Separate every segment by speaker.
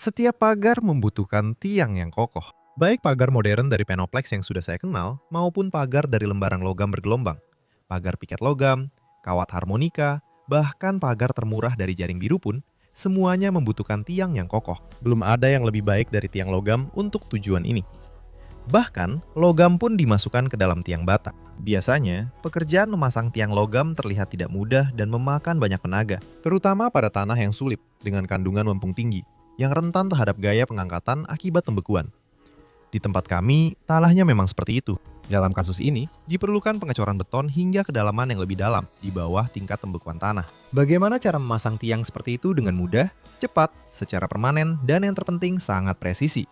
Speaker 1: Setiap pagar membutuhkan tiang yang kokoh. Baik pagar modern dari Penoplex yang sudah saya kenal, maupun pagar dari lembaran logam bergelombang. Pagar piket logam, kawat harmonika, bahkan pagar termurah dari jaring biru pun, semuanya membutuhkan tiang yang kokoh. Belum ada yang lebih baik dari tiang logam untuk tujuan ini. Bahkan, logam pun dimasukkan ke dalam tiang bata. Biasanya, pekerjaan memasang tiang logam terlihat tidak mudah dan memakan banyak tenaga, terutama pada tanah yang sulit dengan kandungan lempung tinggi, yang rentan terhadap gaya pengangkatan akibat pembekuan. Di tempat kami, tanahnya memang seperti itu. Dalam kasus ini, diperlukan pengecoran beton hingga kedalaman yang lebih dalam di bawah tingkat pembekuan tanah. Bagaimana cara memasang tiang seperti itu dengan mudah, cepat, secara permanen, dan yang terpenting sangat presisi?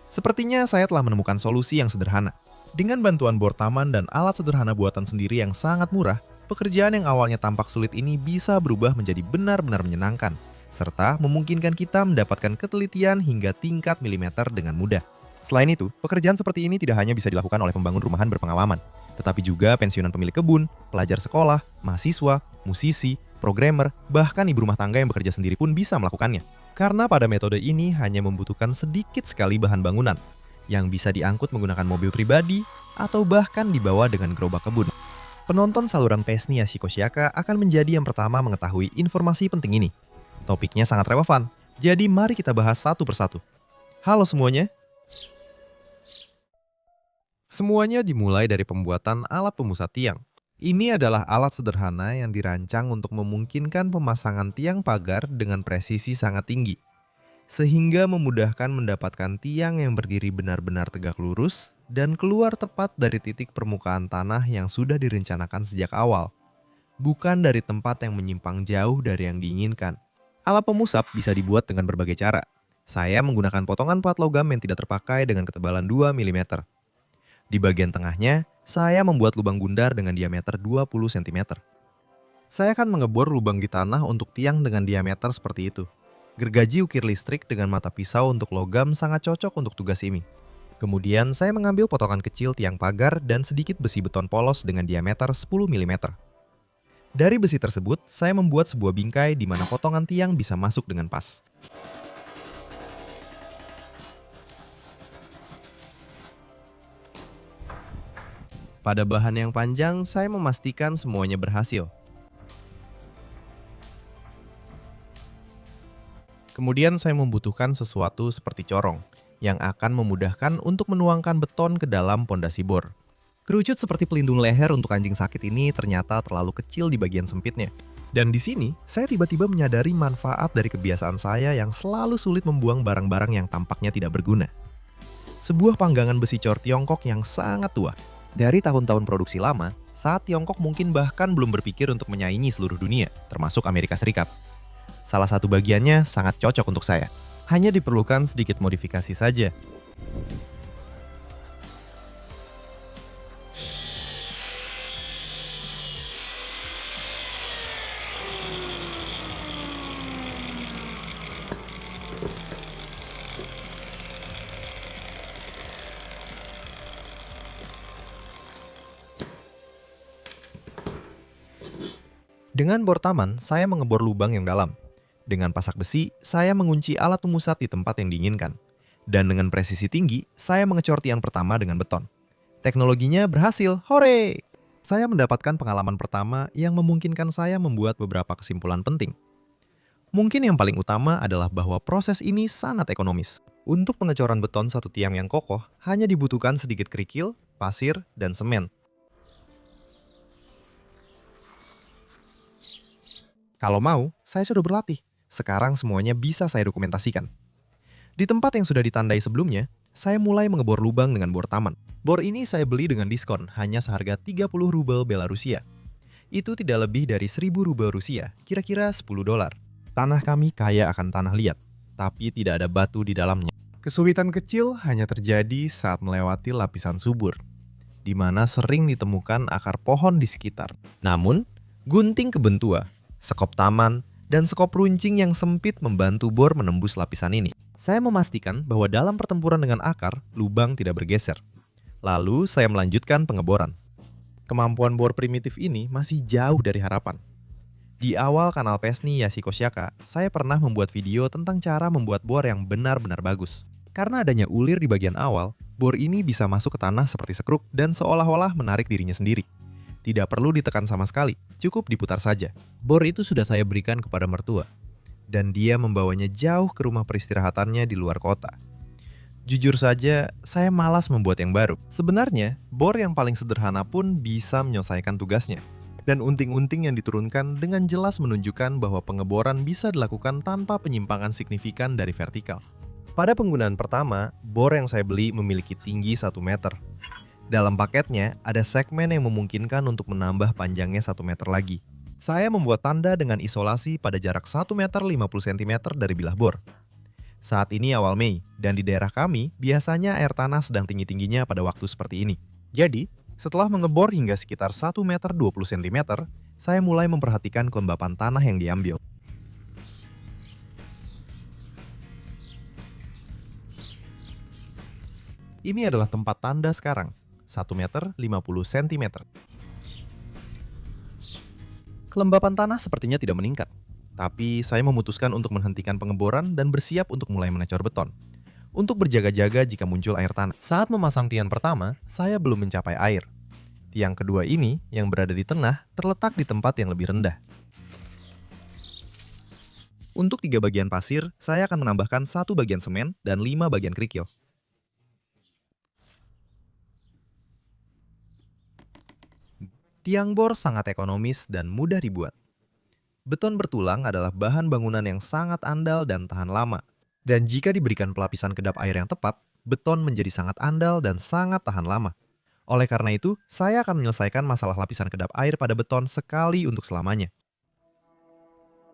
Speaker 1: Sepertinya saya telah menemukan solusi yang sederhana. Dengan bantuan bor taman dan alat sederhana buatan sendiri yang sangat murah, pekerjaan yang awalnya tampak sulit ini bisa berubah menjadi benar-benar menyenangkan, serta memungkinkan kita mendapatkan ketelitian hingga tingkat milimeter dengan mudah. Selain itu, pekerjaan seperti ini tidak hanya bisa dilakukan oleh pembangun rumahan berpengalaman, tetapi juga pensiunan pemilik kebun, pelajar sekolah, mahasiswa, musisi, programmer, bahkan ibu rumah tangga yang bekerja sendiri pun bisa melakukannya. Karena pada metode ini hanya membutuhkan sedikit sekali bahan bangunan, yang bisa diangkut menggunakan mobil pribadi atau bahkan dibawa dengan gerobak kebun. Penonton saluran Pesni Yashikoshiyaka akan menjadi yang pertama mengetahui informasi penting ini. Topiknya sangat relevan, jadi mari kita bahas satu persatu. Halo semuanya. Semuanya dimulai dari pembuatan alat pemusat tiang. Ini adalah alat sederhana yang dirancang untuk memungkinkan pemasangan tiang pagar dengan presisi sangat tinggi, sehingga memudahkan mendapatkan tiang yang berdiri benar-benar tegak lurus dan keluar tepat dari titik permukaan tanah yang sudah direncanakan sejak awal, bukan dari tempat yang menyimpang jauh dari yang diinginkan. Alat pemusap bisa dibuat dengan berbagai cara. Saya menggunakan potongan plat logam yang tidak terpakai dengan ketebalan 2 mm. Di bagian tengahnya, saya membuat lubang bundar dengan diameter 20 cm. Saya akan mengebor lubang di tanah untuk tiang dengan diameter seperti itu. Gergaji ukir listrik dengan mata pisau untuk logam sangat cocok untuk tugas ini. Kemudian saya mengambil potongan kecil tiang pagar dan sedikit besi beton polos dengan diameter 10 mm. Dari besi tersebut, saya membuat sebuah bingkai di mana potongan tiang bisa masuk dengan pas. Pada bahan yang panjang, saya memastikan semuanya berhasil. Kemudian saya membutuhkan sesuatu seperti corong, yang akan memudahkan untuk menuangkan beton ke dalam pondasi bor. Kerucut seperti pelindung leher untuk anjing sakit ini ternyata terlalu kecil di bagian sempitnya. Dan di sini, saya tiba-tiba menyadari manfaat dari kebiasaan saya yang selalu sulit membuang barang-barang yang tampaknya tidak berguna. Sebuah panggangan besi cor Tiongkok yang sangat tua. Dari tahun-tahun produksi lama, saat Tiongkok mungkin bahkan belum berpikir untuk menyaingi seluruh dunia, termasuk Amerika Serikat. Salah satu bagiannya sangat cocok untuk saya. Hanya diperlukan sedikit modifikasi saja. Dengan bor taman, saya mengebor lubang yang dalam. Dengan pasak besi, saya mengunci alat pemusat di tempat yang diinginkan. Dan dengan presisi tinggi, saya mengecor tiang pertama dengan beton. Teknologinya berhasil, hore! Saya mendapatkan pengalaman pertama yang memungkinkan saya membuat beberapa kesimpulan penting. Mungkin yang paling utama adalah bahwa proses ini sangat ekonomis. Untuk pengecoran beton satu tiang yang kokoh, hanya dibutuhkan sedikit kerikil, pasir, dan semen. Kalau mau, saya sudah berlatih. Sekarang semuanya bisa saya dokumentasikan. Di tempat yang sudah ditandai sebelumnya, saya mulai mengebor lubang dengan bor taman. Bor ini saya beli dengan diskon, hanya seharga 30 rubel Belarusia. Itu tidak lebih dari 1000 rubel Rusia, kira-kira 10 dolar. Tanah kami kaya akan tanah liat, tapi tidak ada batu di dalamnya. Kesulitan kecil hanya terjadi saat melewati lapisan subur, di mana sering ditemukan akar pohon di sekitar. Namun, gunting kebun tua, sekop taman, dan sekop runcing yang sempit membantu bor menembus lapisan ini. Saya memastikan bahwa dalam pertempuran dengan akar, lubang tidak bergeser. Lalu saya melanjutkan pengeboran. Kemampuan bor primitif ini masih jauh dari harapan. Di awal kanal Pesni Yashiko Shaka, saya pernah membuat video tentang cara membuat bor yang benar-benar bagus. Karena adanya ulir di bagian awal, bor ini bisa masuk ke tanah seperti sekruk dan seolah-olah menarik dirinya sendiri. Tidak perlu ditekan sama sekali, cukup diputar saja. Bor itu sudah saya berikan kepada mertua, dan dia membawanya jauh ke rumah peristirahatannya di luar kota. Jujur saja, saya malas membuat yang baru. Sebenarnya, bor yang paling sederhana pun bisa menyelesaikan tugasnya. Dan unting-unting yang diturunkan dengan jelas menunjukkan bahwa pengeboran bisa dilakukan tanpa penyimpangan signifikan dari vertikal. Pada penggunaan pertama, bor yang saya beli memiliki tinggi 1 meter. Dalam paketnya, ada segmen yang memungkinkan untuk menambah panjangnya 1 meter lagi. Saya membuat tanda dengan isolasi pada jarak 1 meter 50 cm dari bilah bor. Saat ini awal Mei, dan di daerah kami, biasanya air tanah sedang tinggi-tingginya pada waktu seperti ini. Jadi, setelah mengebor hingga sekitar 1 meter 20 cm, saya mulai memperhatikan kelembapan tanah yang diambil. Ini adalah tempat tanda sekarang, 1 meter 50 cm. Kelembapan tanah sepertinya tidak meningkat, tapi saya memutuskan untuk menghentikan pengeboran dan bersiap untuk mulai menecor beton. Untuk berjaga-jaga jika muncul air tanah. Saat memasang tiang pertama, saya belum mencapai air. Tiang kedua ini, yang berada di tengah, terletak di tempat yang lebih rendah. Untuk 3 bagian pasir, saya akan menambahkan 1 bagian semen dan 5 bagian kerikil. Tiang bor sangat ekonomis dan mudah dibuat. Beton bertulang adalah bahan bangunan yang sangat andal dan tahan lama. Dan jika diberikan pelapisan kedap air yang tepat, beton menjadi sangat andal dan sangat tahan lama. Oleh karena itu, saya akan menyelesaikan masalah lapisan kedap air pada beton sekali untuk selamanya.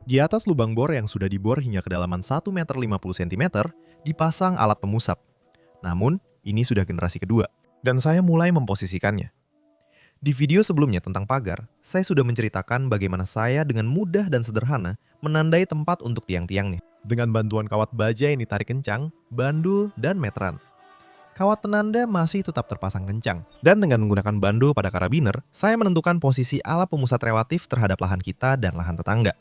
Speaker 1: Di atas lubang bor yang sudah dibor hingga kedalaman 1 meter 50 cm, dipasang alat pemusap. Namun, ini sudah generasi kedua, dan saya mulai memposisikannya. Di video sebelumnya tentang pagar, saya sudah menceritakan bagaimana saya dengan mudah dan sederhana menandai tempat untuk tiang-tiangnya. Dengan bantuan kawat baja yang ditarik kencang, bandul, dan meteran. Kawat penanda masih tetap terpasang kencang. Dan dengan menggunakan bandul pada karabiner, saya menentukan posisi alat pemusat relatif terhadap lahan kita dan lahan tetangga.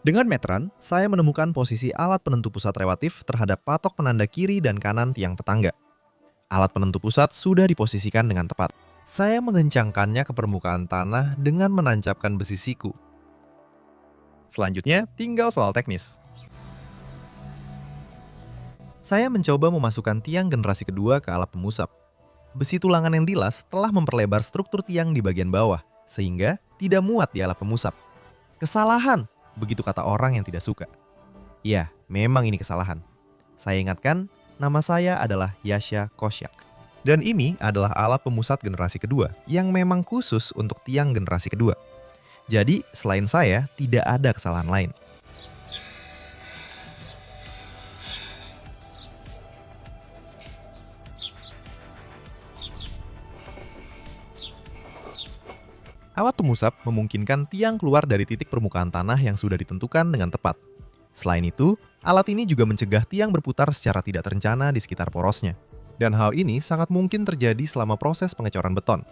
Speaker 1: Dengan meteran, saya menemukan posisi alat penentu pusat relatif terhadap patok penanda kiri dan kanan tiang tetangga. Alat penentu pusat sudah diposisikan dengan tepat. Saya mengencangkannya ke permukaan tanah dengan menancapkan besi siku. Selanjutnya, tinggal soal teknis. Saya mencoba memasukkan tiang generasi kedua ke alat pemusap. Besi tulangan yang dilas telah memperlebar struktur tiang di bagian bawah, sehingga tidak muat di alat pemusap. Kesalahan, begitu kata orang yang tidak suka. Ya, memang ini kesalahan. Saya ingatkan, nama saya adalah Yasha Kosyak. Dan ini adalah alat pemusat generasi kedua, yang memang khusus untuk tiang generasi kedua. Jadi, selain saya, tidak ada kesalahan lain. Alat pemusap memungkinkan tiang keluar dari titik permukaan tanah yang sudah ditentukan dengan tepat. Selain itu, alat ini juga mencegah tiang berputar secara tidak terencana di sekitar porosnya. Dan hal ini sangat mungkin terjadi selama proses pengecoran beton.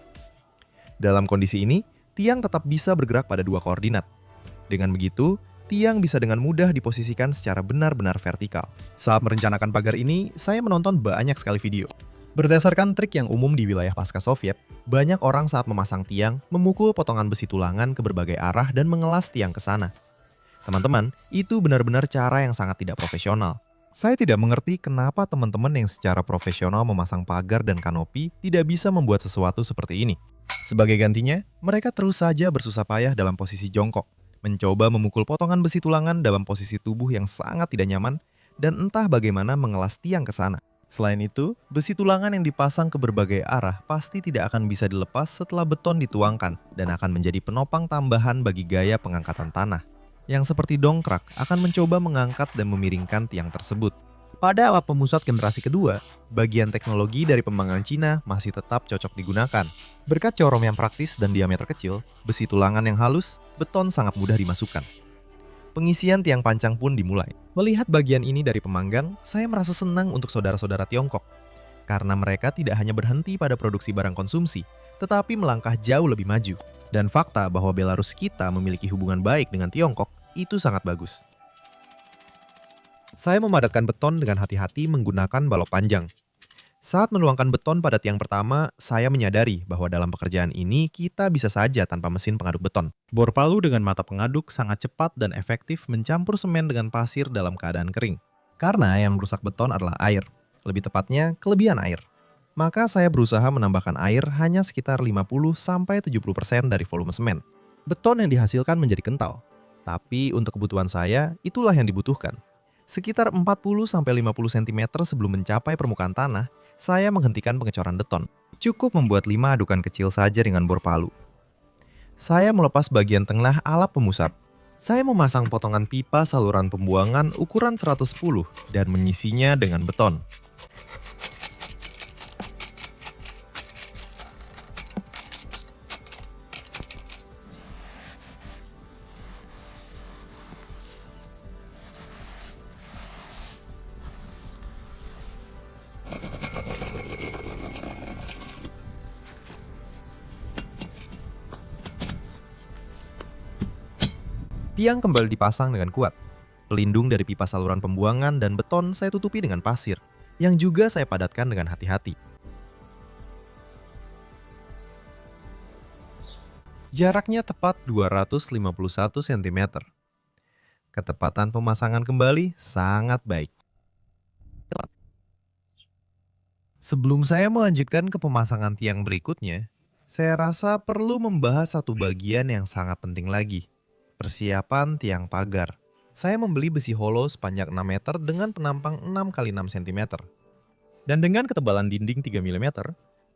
Speaker 1: Dalam kondisi ini, tiang tetap bisa bergerak pada 2 koordinat. Dengan begitu, tiang bisa dengan mudah diposisikan secara benar-benar vertikal. Saat merencanakan pagar ini, saya menonton banyak sekali video. Berdasarkan trik yang umum di wilayah pasca Soviet, banyak orang saat memasang tiang memukul potongan besi tulangan ke berbagai arah dan mengelas tiang ke sana. Teman-teman, itu benar-benar cara yang sangat tidak profesional. Saya tidak mengerti kenapa teman-teman yang secara profesional memasang pagar dan kanopi tidak bisa membuat sesuatu seperti ini. Sebagai gantinya, mereka terus saja bersusah payah dalam posisi jongkok, mencoba memukul potongan besi tulangan dalam posisi tubuh yang sangat tidak nyaman, dan entah bagaimana mengelas tiang ke sana. Selain itu, besi tulangan yang dipasang ke berbagai arah pasti tidak akan bisa dilepas setelah beton dituangkan dan akan menjadi penopang tambahan bagi gaya pengangkatan tanah, yang seperti dongkrak akan mencoba mengangkat dan memiringkan tiang tersebut. Pada alat pemusat generasi kedua, bagian teknologi dari pembangkang Cina masih tetap cocok digunakan. Berkat corom yang praktis dan diameter kecil, besi tulangan yang halus, beton sangat mudah dimasukkan. Pengisian tiang pancang pun dimulai. Melihat bagian ini dari pemanggang, saya merasa senang untuk saudara-saudara Tiongkok. Karena mereka tidak hanya berhenti pada produksi barang konsumsi, tetapi melangkah jauh lebih maju. Dan fakta bahwa Belarus kita memiliki hubungan baik dengan Tiongkok itu sangat bagus. Saya memadatkan beton dengan hati-hati menggunakan balok panjang. Saat menuangkan beton pada tiang pertama, saya menyadari bahwa dalam pekerjaan ini kita bisa saja tanpa mesin pengaduk beton. Bor palu dengan mata pengaduk sangat cepat dan efektif mencampur semen dengan pasir dalam keadaan kering. Karena yang merusak beton adalah air, lebih tepatnya kelebihan air. Maka saya berusaha menambahkan air hanya sekitar 50-70% dari volume semen. Beton yang dihasilkan menjadi kental. Tapi untuk kebutuhan saya, itulah yang dibutuhkan. Sekitar 40-50 cm sebelum mencapai permukaan tanah, saya menghentikan pengecoran beton. Cukup membuat 5 adukan kecil saja dengan bor palu. Saya melepas bagian tengah alat pemusap. Saya memasang potongan pipa saluran pembuangan ukuran 110 dan mengisinya dengan beton. Tiang kembali dipasang dengan kuat. Pelindung dari pipa saluran pembuangan dan beton saya tutupi dengan pasir, yang juga saya padatkan dengan hati-hati. Jaraknya tepat 251 cm. Ketepatan pemasangan kembali sangat baik. Sebelum saya melanjutkan ke pemasangan tiang berikutnya, saya rasa perlu membahas satu bagian yang sangat penting lagi. Persiapan tiang pagar. Saya membeli besi holo sepanjang 6 meter dengan penampang 6 x 6 cm. Dan dengan ketebalan dinding 3 mm,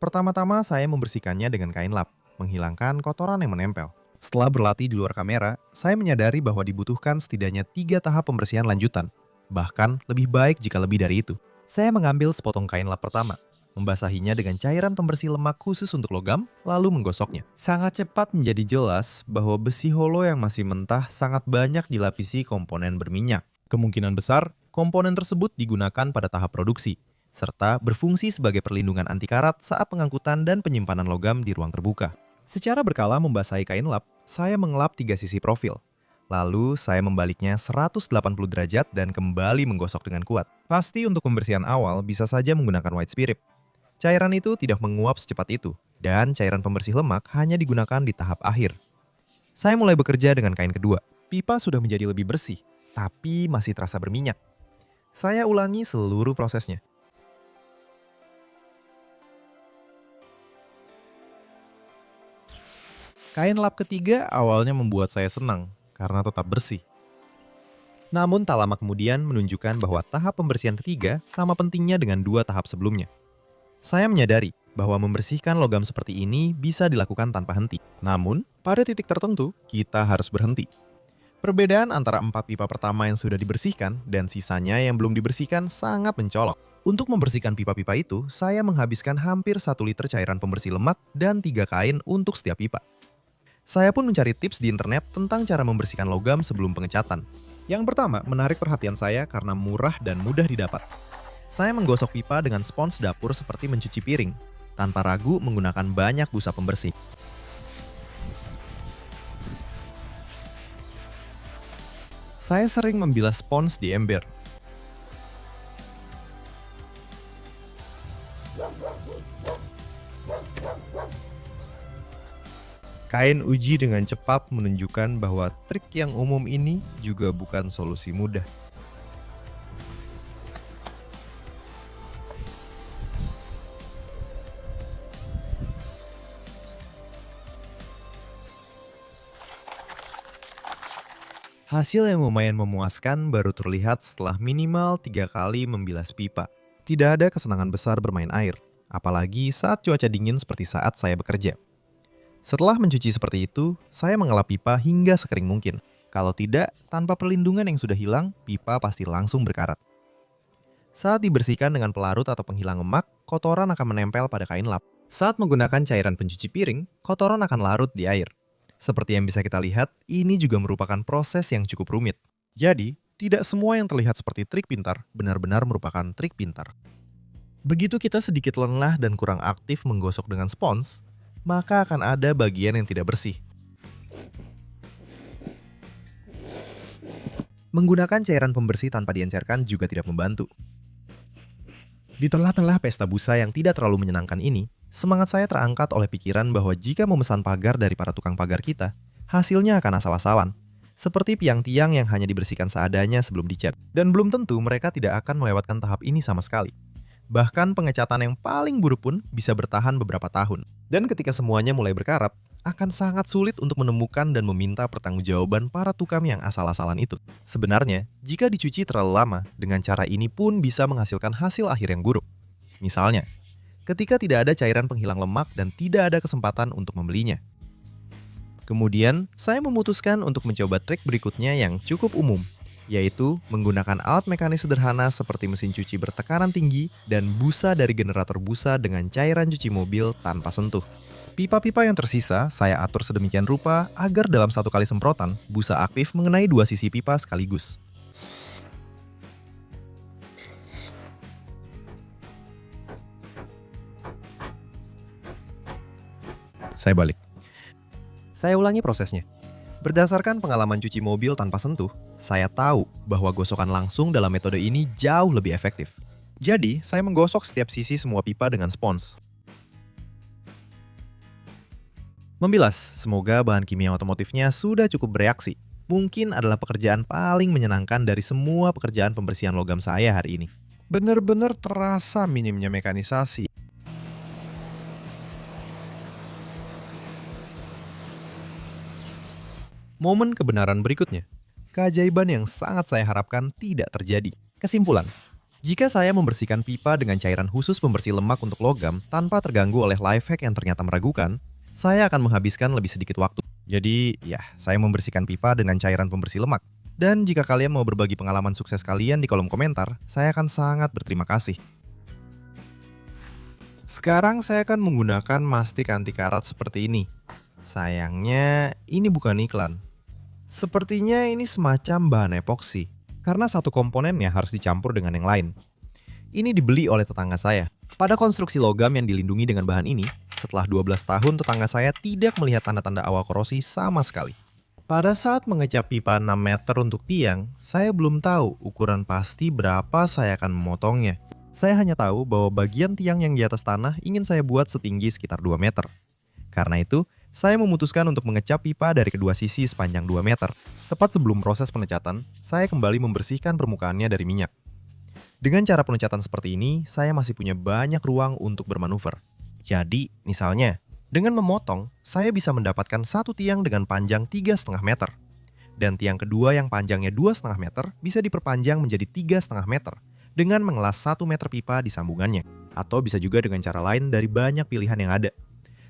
Speaker 1: pertama-tama saya membersihkannya dengan kain lap, menghilangkan kotoran yang menempel. Setelah berlatih di luar kamera, saya menyadari bahwa dibutuhkan setidaknya 3 tahap pembersihan lanjutan. Bahkan lebih baik jika lebih dari itu. Saya mengambil sepotong kain lap pertama, membasahinya dengan cairan pembersih lemak khusus untuk logam, lalu menggosoknya. Sangat cepat menjadi jelas bahwa besi holo yang masih mentah sangat banyak dilapisi komponen berminyak. Kemungkinan besar, komponen tersebut digunakan pada tahap produksi, serta berfungsi sebagai perlindungan anti karat saat pengangkutan dan penyimpanan logam di ruang terbuka. Secara berkala membasahi kain lap, saya mengelap 3 sisi profil. Lalu saya membaliknya 180 derajat dan kembali menggosok dengan kuat. Pasti untuk pembersihan awal bisa saja menggunakan white spirit. Cairan itu tidak menguap secepat itu, dan cairan pembersih lemak hanya digunakan di tahap akhir. Saya mulai bekerja dengan kain kedua. Pipa sudah menjadi lebih bersih, tapi masih terasa berminyak. Saya ulangi seluruh prosesnya. Kain lap ketiga awalnya membuat saya senang, karena tetap bersih. Namun tak lama kemudian menunjukkan bahwa tahap pembersihan ketiga sama pentingnya dengan 2 tahap sebelumnya. Saya menyadari bahwa membersihkan logam seperti ini bisa dilakukan tanpa henti. Namun, pada titik tertentu, kita harus berhenti. Perbedaan antara 4 pipa pertama yang sudah dibersihkan dan sisanya yang belum dibersihkan sangat mencolok. Untuk membersihkan pipa-pipa itu, saya menghabiskan hampir 1 liter cairan pembersih lemak dan 3 kain untuk setiap pipa. Saya pun mencari tips di internet tentang cara membersihkan logam sebelum pengecatan. Yang pertama, menarik perhatian saya karena murah dan mudah didapat. Saya menggosok pipa dengan spons dapur seperti mencuci piring, tanpa ragu menggunakan banyak busa pembersih. Saya sering membilas spons di ember. Kain uji dengan cepat menunjukkan bahwa trik yang umum ini juga bukan solusi mudah. Hasil yang lumayan memuaskan baru terlihat setelah minimal 3 kali membilas pipa. Tidak ada kesenangan besar bermain air, apalagi saat cuaca dingin seperti saat saya bekerja. Setelah mencuci seperti itu, saya mengelap pipa hingga sekering mungkin. Kalau tidak, tanpa perlindungan yang sudah hilang, pipa pasti langsung berkarat. Saat dibersihkan dengan pelarut atau penghilang lemak, kotoran akan menempel pada kain lap. Saat menggunakan cairan pencuci piring, kotoran akan larut di air. Seperti yang bisa kita lihat, ini juga merupakan proses yang cukup rumit. Jadi, tidak semua yang terlihat seperti trik pintar benar-benar merupakan trik pintar. Begitu kita sedikit lengah dan kurang aktif menggosok dengan spons, maka akan ada bagian yang tidak bersih. Menggunakan cairan pembersih tanpa diencerkan juga tidak membantu. Di tengah-tengah pesta busa yang tidak terlalu menyenangkan ini, semangat saya terangkat oleh pikiran bahwa jika memesan pagar dari para tukang pagar kita, hasilnya akan asal-asalan. Seperti tiang-tiang yang hanya dibersihkan seadanya sebelum dicat. Dan belum tentu mereka tidak akan melewatkan tahap ini sama sekali. Bahkan pengecatan yang paling buruk pun bisa bertahan beberapa tahun. Dan ketika semuanya mulai berkarat, akan sangat sulit untuk menemukan dan meminta pertanggungjawaban para tukang yang asal-asalan itu. Sebenarnya, jika dicuci terlalu lama, dengan cara ini pun bisa menghasilkan hasil akhir yang buruk. Misalnya, ketika tidak ada cairan penghilang lemak dan tidak ada kesempatan untuk membelinya. Kemudian, saya memutuskan untuk mencoba trik berikutnya yang cukup umum, yaitu menggunakan alat mekanis sederhana seperti mesin cuci bertekanan tinggi dan busa dari generator busa dengan cairan cuci mobil tanpa sentuh. Pipa-pipa yang tersisa saya atur sedemikian rupa agar dalam satu kali semprotan, busa aktif mengenai dua sisi pipa sekaligus. Saya balik. Saya ulangi prosesnya. Berdasarkan pengalaman cuci mobil tanpa sentuh, saya tahu bahwa gosokan langsung dalam metode ini jauh lebih efektif. Jadi, saya menggosok setiap sisi semua pipa dengan spons. Membilas, semoga bahan kimia otomotifnya sudah cukup bereaksi. Mungkin adalah pekerjaan paling menyenangkan dari semua pekerjaan pembersihan logam saya hari ini. Benar-benar terasa minimnya mekanisasi. Momen kebenaran berikutnya. Keajaiban yang sangat saya harapkan tidak terjadi. Kesimpulan. Jika saya membersihkan pipa dengan cairan khusus pembersih lemak untuk logam tanpa terganggu oleh life hack yang ternyata meragukan, saya akan menghabiskan lebih sedikit waktu. Jadi, saya membersihkan pipa dengan cairan pembersih lemak. Dan jika kalian mau berbagi pengalaman sukses kalian di kolom komentar, saya akan sangat berterima kasih. Sekarang saya akan menggunakan mastik anti karat seperti ini. Sayangnya, ini bukan iklan. Sepertinya ini semacam bahan epoksi, karena satu komponennya harus dicampur dengan yang lain. Ini dibeli oleh tetangga saya. Pada konstruksi logam yang dilindungi dengan bahan ini, setelah 12 tahun tetangga saya tidak melihat tanda-tanda awal korosi sama sekali. Pada saat mengecat pipa 6 meter untuk tiang, saya belum tahu ukuran pasti berapa saya akan memotongnya. Saya hanya tahu bahwa bagian tiang yang di atas tanah ingin saya buat setinggi sekitar 2 meter. Karena itu, saya memutuskan untuk mengecap pipa dari kedua sisi sepanjang 2 meter. Tepat sebelum proses pengecatan, saya kembali membersihkan permukaannya dari minyak. Dengan cara pengecatan seperti ini, saya masih punya banyak ruang untuk bermanuver. Jadi, misalnya, dengan memotong, saya bisa mendapatkan satu tiang dengan panjang 3,5 meter. Dan tiang kedua yang panjangnya 2,5 meter bisa diperpanjang menjadi 3,5 meter dengan mengelas 1 meter pipa di sambungannya. Atau bisa juga dengan cara lain dari banyak pilihan yang ada.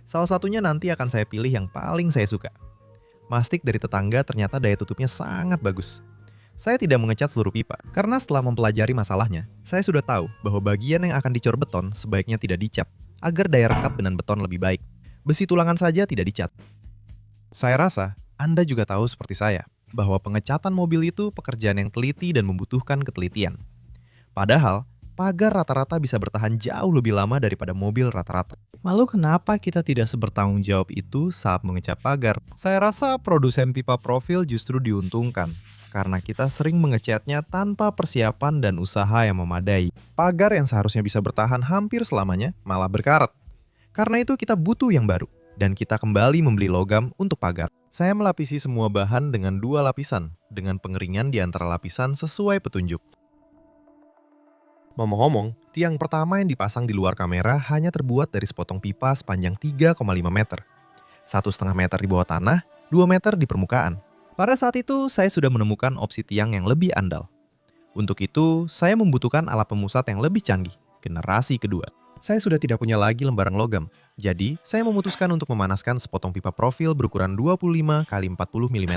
Speaker 1: Salah satunya nanti akan saya pilih yang paling saya suka. Mastik dari tetangga ternyata daya tutupnya sangat bagus. Saya tidak mengecat seluruh pipa, karena setelah mempelajari masalahnya, saya sudah tahu bahwa bagian yang akan dicor beton sebaiknya tidak dicap, agar daya rekap dengan beton lebih baik. Besi tulangan saja tidak dicat. Saya rasa Anda juga tahu seperti saya, bahwa pengecatan mobil itu pekerjaan yang teliti dan membutuhkan ketelitian. Padahal, pagar rata-rata bisa bertahan jauh lebih lama daripada mobil rata-rata. Lalu kenapa kita tidak sebertanggung jawab itu saat mengecat pagar? Saya rasa produsen pipa profil justru diuntungkan, karena kita sering mengecatnya tanpa persiapan dan usaha yang memadai. Pagar yang seharusnya bisa bertahan hampir selamanya malah berkarat. Karena itu kita butuh yang baru, dan kita kembali membeli logam untuk pagar. Saya melapisi semua bahan dengan 2 lapisan, dengan pengeringan di antara lapisan sesuai petunjuk. Ngomong-ngomong, tiang pertama yang dipasang di luar kamera hanya terbuat dari sepotong pipa sepanjang 3,5 meter. 1,5 meter di bawah tanah, 2 meter di permukaan. Pada saat itu, saya sudah menemukan opsi tiang yang lebih andal. Untuk itu, saya membutuhkan alat pemusat yang lebih canggih, generasi kedua. Saya sudah tidak punya lagi lembaran logam, jadi saya memutuskan untuk memanaskan sepotong pipa profil berukuran 25 x 40 mm.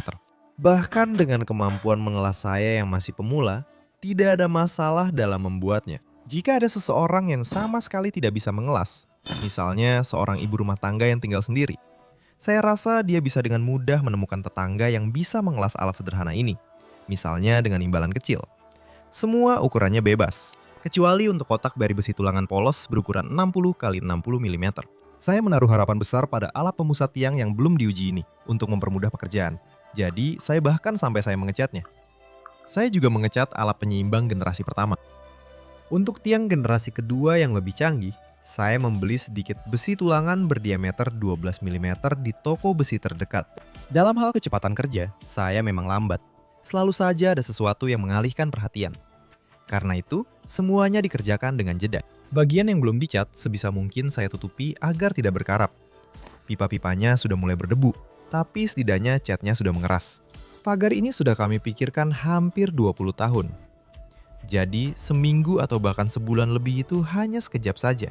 Speaker 1: Bahkan dengan kemampuan mengelas saya yang masih pemula, tidak ada masalah dalam membuatnya. Jika ada seseorang yang sama sekali tidak bisa mengelas, misalnya seorang ibu rumah tangga yang tinggal sendiri, saya rasa dia bisa dengan mudah menemukan tetangga yang bisa mengelas alat sederhana ini, misalnya dengan imbalan kecil. Semua ukurannya bebas, kecuali untuk kotak dari besi tulangan polos berukuran 60 x 60 mm. Saya menaruh harapan besar pada alat pemusat tiang yang belum diuji ini untuk mempermudah pekerjaan. Jadi, saya bahkan sampai saya mengecatnya. Saya juga mengecat alat penyeimbang generasi pertama. Untuk tiang generasi kedua yang lebih canggih, saya membeli sedikit besi tulangan berdiameter 12 mm di toko besi terdekat. Dalam hal kecepatan kerja, saya memang lambat. Selalu saja ada sesuatu yang mengalihkan perhatian. Karena itu, semuanya dikerjakan dengan jeda. Bagian yang belum dicat sebisa mungkin saya tutupi agar tidak berkarap. Pipa-pipanya sudah mulai berdebu, tapi setidaknya catnya sudah mengeras. Pagar ini sudah kami pikirkan hampir 20 tahun. Jadi, seminggu atau bahkan sebulan lebih itu hanya sekejap saja.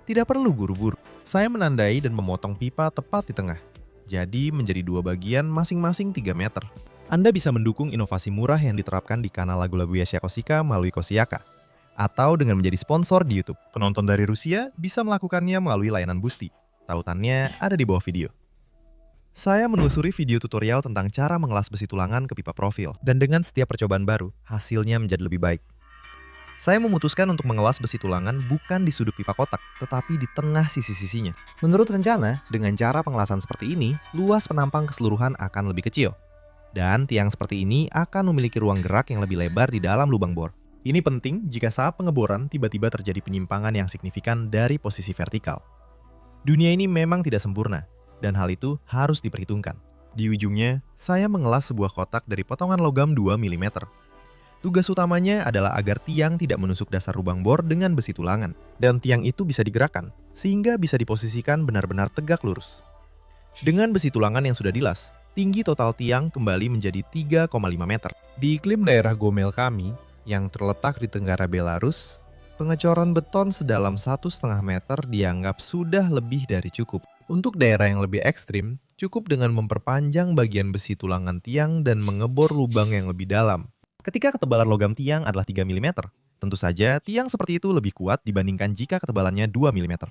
Speaker 1: Tidak perlu buru-buru. Saya menandai dan memotong pipa tepat di tengah. Jadi, menjadi dua bagian masing-masing 3 meter. Anda bisa mendukung inovasi murah yang diterapkan di kanal lagu-lagu Yasha Kosika melalui Kosiaka. Atau dengan menjadi sponsor di YouTube. Penonton dari Rusia bisa melakukannya melalui layanan Boosty. Tautannya ada di bawah video. Saya menelusuri video tutorial tentang cara mengelas besi tulangan ke pipa profil. Dan dengan setiap percobaan baru, hasilnya menjadi lebih baik. Saya memutuskan untuk mengelas besi tulangan bukan di sudut pipa kotak, tetapi di tengah sisi-sisinya. Menurut rencana, dengan cara pengelasan seperti ini, luas penampang keseluruhan akan lebih kecil. Dan tiang seperti ini akan memiliki ruang gerak yang lebih lebar di dalam lubang bor. Ini penting jika saat pengeboran tiba-tiba terjadi penyimpangan yang signifikan dari posisi vertikal. Dunia ini memang tidak sempurna, dan hal itu harus diperhitungkan. Di ujungnya, saya mengelas sebuah kotak dari potongan logam 2 mm. Tugas utamanya adalah agar tiang tidak menusuk dasar lubang bor dengan besi tulangan, dan tiang itu bisa digerakkan, sehingga bisa diposisikan benar-benar tegak lurus. Dengan besi tulangan yang sudah dilas, tinggi total tiang kembali menjadi 3,5 meter. Di iklim daerah Gomel kami, yang terletak di tenggara Belarus, pengecoran beton sedalam 1,5 meter dianggap sudah lebih dari cukup. Untuk daerah yang lebih ekstrim, cukup dengan memperpanjang bagian besi tulangan tiang dan mengebor lubang yang lebih dalam. Ketika ketebalan logam tiang adalah 3 mm, tentu saja tiang seperti itu lebih kuat dibandingkan jika ketebalannya 2 mm.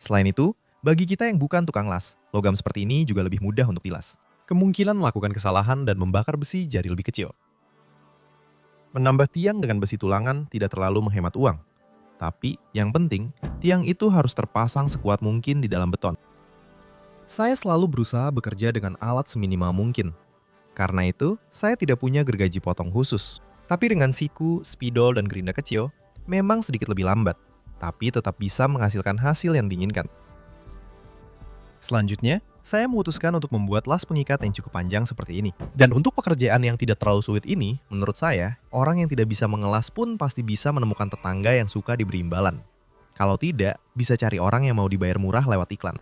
Speaker 1: Selain itu, bagi kita yang bukan tukang las, logam seperti ini juga lebih mudah untuk dilas. Kemungkinan melakukan kesalahan dan membakar besi jadi lebih kecil. Menambah tiang dengan besi tulangan tidak terlalu menghemat uang. Tapi, yang penting, tiang itu harus terpasang sekuat mungkin di dalam beton. Saya selalu berusaha bekerja dengan alat seminimal mungkin. Karena itu, saya tidak punya gergaji potong khusus. Tapi dengan siku, spidol, dan gerinda kecil, memang sedikit lebih lambat. Tapi tetap bisa menghasilkan hasil yang diinginkan. Selanjutnya, saya memutuskan untuk membuat las pengikat yang cukup panjang seperti ini. Dan untuk pekerjaan yang tidak terlalu sulit ini, menurut saya, orang yang tidak bisa mengelas pun pasti bisa menemukan tetangga yang suka diberi imbalan. Kalau tidak, bisa cari orang yang mau dibayar murah lewat iklan.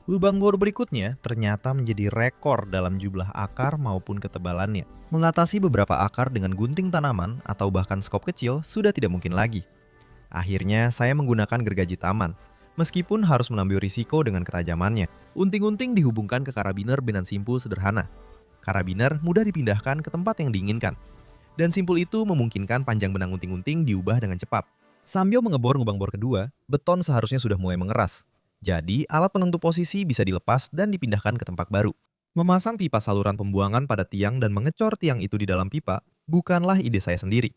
Speaker 1: Lubang bor berikutnya ternyata menjadi rekor dalam jumlah akar maupun ketebalannya. Mengatasi beberapa akar dengan gunting tanaman atau bahkan skop kecil sudah tidak mungkin lagi. Akhirnya, saya menggunakan gergaji taman. Meskipun harus mengambil risiko dengan ketajamannya. Unting-unting dihubungkan ke karabiner dengan simpul sederhana. Karabiner mudah dipindahkan ke tempat yang diinginkan. Dan simpul itu memungkinkan panjang benang unting-unting diubah dengan cepat. Sambil mengebor lubang bor kedua, beton seharusnya sudah mulai mengeras. Jadi, alat penentu posisi bisa dilepas dan dipindahkan ke tempat baru. Memasang pipa saluran pembuangan pada tiang dan mengecor tiang itu di dalam pipa bukanlah ide saya sendiri.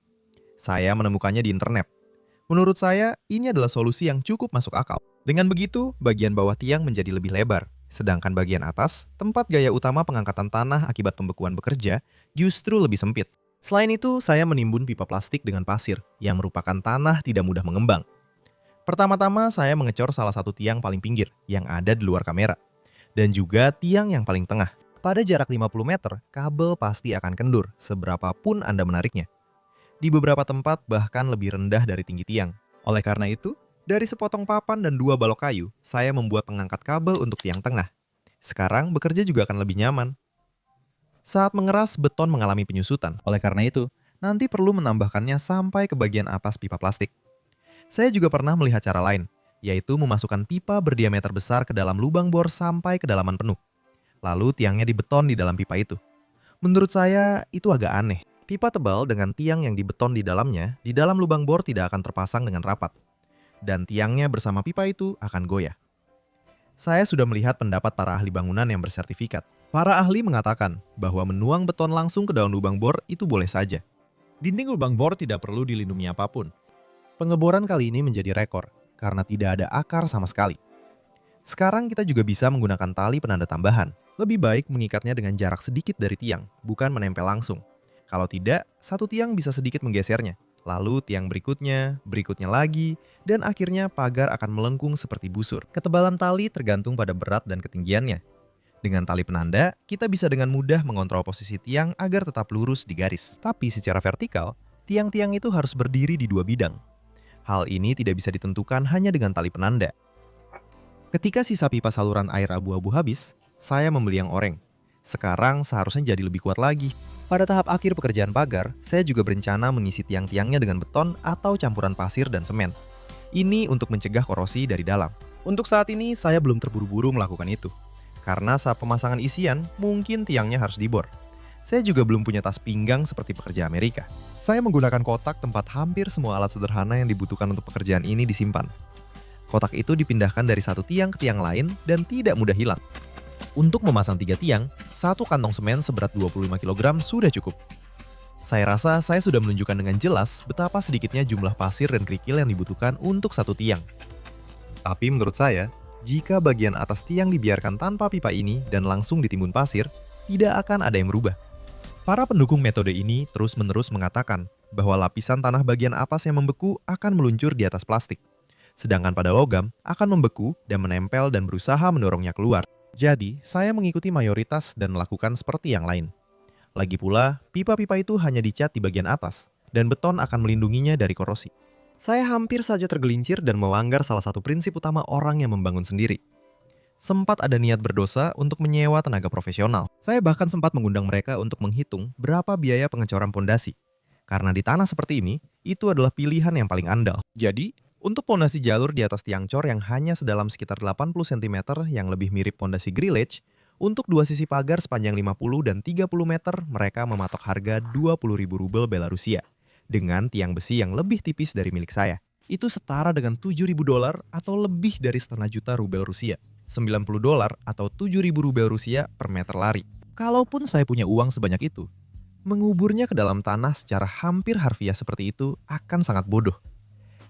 Speaker 1: Saya menemukannya di internet. Menurut saya, ini adalah solusi yang cukup masuk akal. Dengan begitu, bagian bawah tiang menjadi lebih lebar, sedangkan bagian atas, tempat gaya utama pengangkatan tanah akibat pembekuan bekerja, justru lebih sempit. Selain itu, saya menimbun pipa plastik dengan pasir, yang merupakan tanah tidak mudah mengembang. Pertama-tama, saya mengecor salah satu tiang paling pinggir, yang ada di luar kamera, dan juga tiang yang paling tengah. Pada jarak 50 meter, kabel pasti akan kendur, seberapapun Anda menariknya. Di beberapa tempat bahkan lebih rendah dari tinggi tiang. Oleh karena itu, dari sepotong papan dan 2 balok kayu, saya membuat pengangkat kabel untuk tiang tengah. Sekarang bekerja juga akan lebih nyaman. Saat mengeras, beton mengalami penyusutan. Oleh karena itu, nanti perlu menambahkannya sampai ke bagian atas pipa plastik. Saya juga pernah melihat cara lain, yaitu memasukkan pipa berdiameter besar ke dalam lubang bor sampai kedalaman penuh. Lalu tiangnya dibeton di dalam pipa itu. Menurut saya, itu agak aneh. Pipa tebal dengan tiang yang dibeton di dalamnya, di dalam lubang bor tidak akan terpasang dengan rapat. Dan tiangnya bersama pipa itu akan goyah. Saya sudah melihat pendapat para ahli bangunan yang bersertifikat. Para ahli mengatakan bahwa menuang beton langsung ke dalam lubang bor itu boleh saja. Dinding lubang bor tidak perlu dilindungi apapun. Pengeboran kali ini menjadi rekor, karena tidak ada akar sama sekali. Sekarang kita juga bisa menggunakan tali penanda tambahan. Lebih baik mengikatnya dengan jarak sedikit dari tiang, bukan menempel langsung. Kalau tidak, satu tiang bisa sedikit menggesernya. Lalu tiang berikutnya, berikutnya lagi, dan akhirnya pagar akan melengkung seperti busur. Ketebalan tali tergantung pada berat dan ketinggiannya. Dengan tali penanda, kita bisa dengan mudah mengontrol posisi tiang agar tetap lurus di garis. Tapi secara vertikal, tiang-tiang itu harus berdiri di dua bidang. Hal ini tidak bisa ditentukan hanya dengan tali penanda. Ketika sisa pipa saluran air abu-abu habis, saya membeli yang oreng. Sekarang seharusnya jadi lebih kuat lagi. Pada tahap akhir pekerjaan pagar, saya juga berencana mengisi tiang-tiangnya dengan beton atau campuran pasir dan semen. Ini untuk mencegah korosi dari dalam. Untuk saat ini, saya belum terburu-buru melakukan itu. Karena saat pemasangan isian, mungkin tiangnya harus dibor. Saya juga belum punya tas pinggang seperti pekerja Amerika. Saya menggunakan kotak tempat hampir semua alat sederhana yang dibutuhkan untuk pekerjaan ini disimpan. Kotak itu dipindahkan dari satu tiang ke tiang lain dan tidak mudah hilang. Untuk memasang 3 tiang, satu kantong semen seberat 25 kg sudah cukup. Saya rasa saya sudah menunjukkan dengan jelas betapa sedikitnya jumlah pasir dan kerikil yang dibutuhkan untuk satu tiang. Tapi menurut saya, jika bagian atas tiang dibiarkan tanpa pipa ini dan langsung ditimbun pasir, tidak akan ada yang berubah. Para pendukung metode ini terus-menerus mengatakan bahwa lapisan tanah bagian atas yang membeku akan meluncur di atas plastik. Sedangkan pada logam akan membeku dan menempel dan berusaha mendorongnya keluar. Jadi, saya mengikuti mayoritas dan melakukan seperti yang lain. Lagi pula, pipa-pipa itu hanya dicat di bagian atas, dan beton akan melindunginya dari korosi. Saya hampir saja tergelincir dan melanggar salah satu prinsip utama orang yang membangun sendiri. Sempat ada niat berdosa untuk menyewa tenaga profesional. Saya bahkan sempat mengundang mereka untuk menghitung berapa biaya pengecoran pondasi. Karena di tanah seperti ini, itu adalah pilihan yang paling andal. Jadi, untuk pondasi jalur di atas tiang cor yang hanya sedalam sekitar 80 cm yang lebih mirip pondasi grillage, untuk dua sisi pagar sepanjang 50 dan 30 meter, mereka mematok harga 20.000 rubel Belarusia, dengan tiang besi yang lebih tipis dari milik saya. Itu setara dengan 7.000 dolar atau lebih dari setengah juta rubel Rusia, 90 dolar atau 7.000 rubel Rusia per meter lari. Kalaupun saya punya uang sebanyak itu, menguburnya ke dalam tanah secara hampir harfiah seperti itu akan sangat bodoh.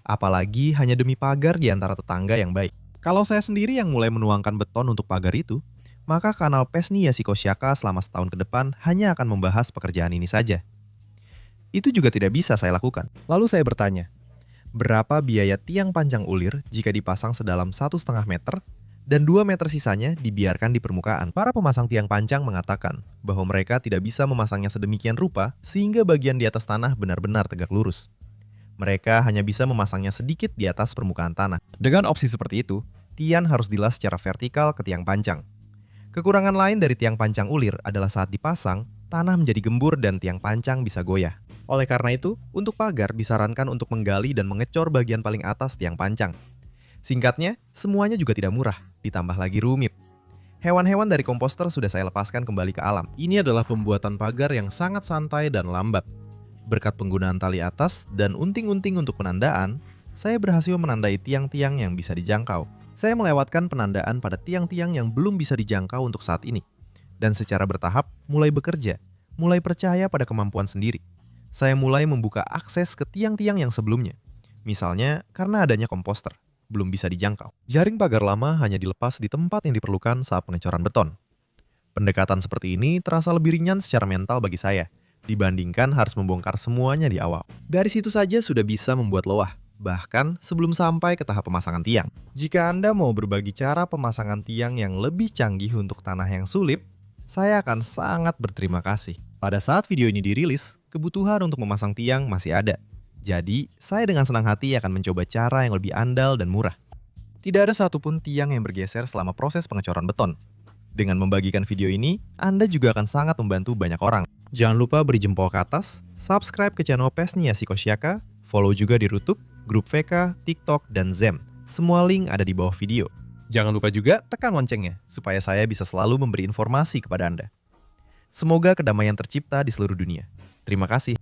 Speaker 1: Apalagi hanya demi pagar di antara tetangga yang baik. Kalau saya sendiri yang mulai menuangkan beton untuk pagar itu, maka kanal Pesni Yasikosiaka selama setahun ke depan hanya akan membahas pekerjaan ini saja. Itu juga tidak bisa saya lakukan. Lalu saya bertanya, berapa biaya tiang panjang ulir jika dipasang sedalam 1,5 meter dan 2 meter sisanya dibiarkan di permukaan? Para pemasang tiang panjang mengatakan bahwa mereka tidak bisa memasangnya sedemikian rupa sehingga bagian di atas tanah benar-benar tegak lurus. Mereka hanya bisa memasangnya sedikit di atas permukaan tanah. Dengan opsi seperti itu, tiang harus dilas secara vertikal ke tiang panjang. Kekurangan lain dari tiang panjang ulir adalah saat dipasang, tanah menjadi gembur dan tiang panjang bisa goyah. Oleh karena itu, untuk pagar disarankan untuk menggali dan mengecor bagian paling atas tiang panjang. Singkatnya, semuanya juga tidak murah, ditambah lagi rumit. Hewan-hewan dari komposter sudah saya lepaskan kembali ke alam. Ini adalah pembuatan pagar yang sangat santai dan lambat. Berkat penggunaan tali atas dan unting-unting untuk penandaan, saya berhasil menandai tiang-tiang yang bisa dijangkau. Saya melewatkan penandaan pada tiang-tiang yang belum bisa dijangkau untuk saat ini. Dan secara bertahap, mulai bekerja, mulai percaya pada kemampuan sendiri. Saya mulai membuka akses ke tiang-tiang yang sebelumnya. Misalnya, karena adanya komposter, belum bisa dijangkau. Jaring pagar lama hanya dilepas di tempat yang diperlukan saat pengecoran beton. Pendekatan seperti ini terasa lebih ringan secara mental bagi saya, dibandingkan harus membongkar semuanya di awal. Garis itu saja sudah bisa membuat lelah, bahkan sebelum sampai ke tahap pemasangan tiang. Jika Anda mau berbagi cara pemasangan tiang yang lebih canggih untuk tanah yang sulit, saya akan sangat berterima kasih. Pada saat video ini dirilis, kebutuhan untuk memasang tiang masih ada. Jadi, saya dengan senang hati akan mencoba cara yang lebih andal dan murah. Tidak ada satupun tiang yang bergeser selama proses pengecoran beton. Dengan membagikan video ini, Anda juga akan sangat membantu banyak orang. Jangan lupa beri jempol ke atas, subscribe ke channel Pesni Yasikosiaka, follow juga di YouTube, grup VK, TikTok, dan Zem. Semua link ada di bawah video. Jangan lupa juga tekan loncengnya, supaya saya bisa selalu memberi informasi kepada Anda. Semoga kedamaian tercipta di seluruh dunia. Terima kasih.